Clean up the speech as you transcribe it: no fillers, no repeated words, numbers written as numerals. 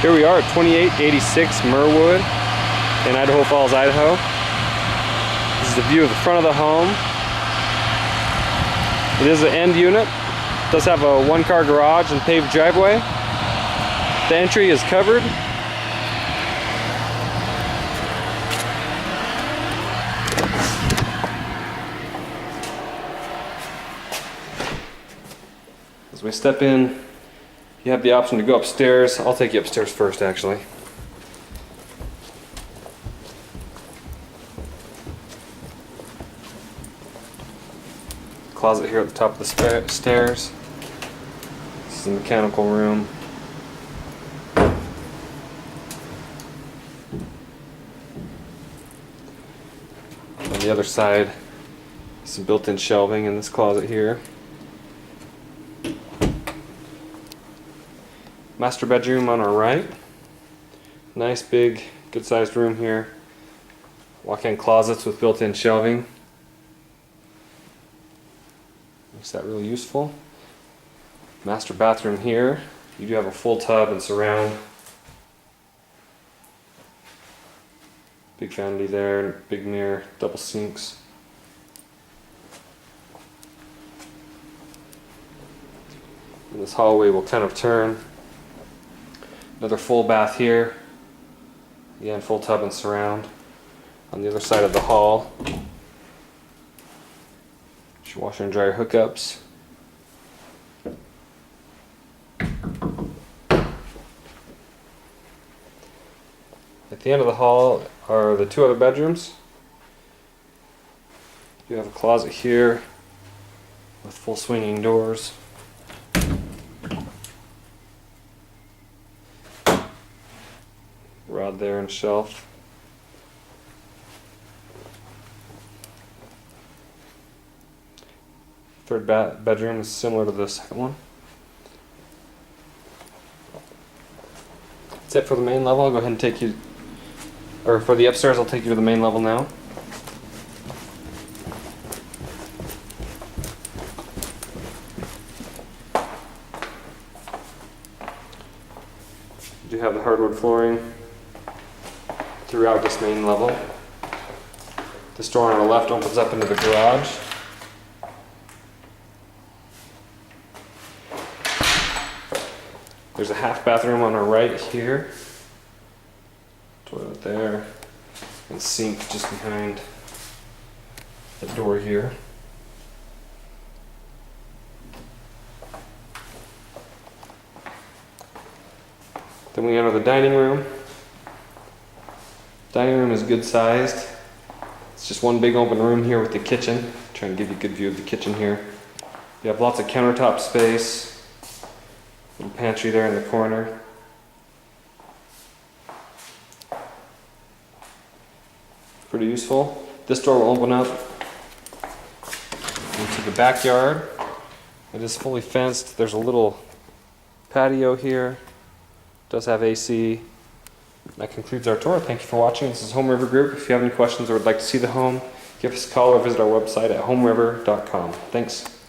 Here we are at 2886 Murwood in Idaho Falls, Idaho. This is the view of the front of the home. It is an end unit. It does have a one-car garage and paved driveway. The entry is covered. As we step in, you have the option to go upstairs. I'll take you upstairs first, actually. Closet here at the top of the stairs. This is the mechanical room. On the other side, some built-in shelving in this closet here. Master bedroom on our right. Nice big, good sized room here. Walk-in closets with built-in shelving. Makes that really useful. Master bathroom here. You do have a full tub and surround. Big vanity there, big mirror, double sinks. And this hallway will kind of turn. Another full bath here. Again, full tub and surround. On the other side of the hall, your washer and dryer hookups. At the end of the hall are the two other bedrooms. You have a closet here with full swinging doors. Rod there and shelf. Third bedroom is similar to the second one. That's it for the main level. I'll go ahead and take you, or for the upstairs, I'll take you to the main level now. You do have the hardwood flooring throughout this main level. This door on the left opens up into the garage. There's a half bathroom on our right here. Toilet there. And sink just behind the door here. Then we enter the dining room. Dining room is good sized. It's just one big open room here with the kitchen. Trying to give you a good view of the kitchen here. You have lots of countertop space. Little pantry there in the corner. Pretty useful. This door will open up into the backyard. It is fully fenced. There's a little patio here. It does have AC. That concludes our tour. Thank you for watching. This is Home River Group. If you have any questions or would like to see the home, give us a call or visit our website at homeriver.com. Thanks.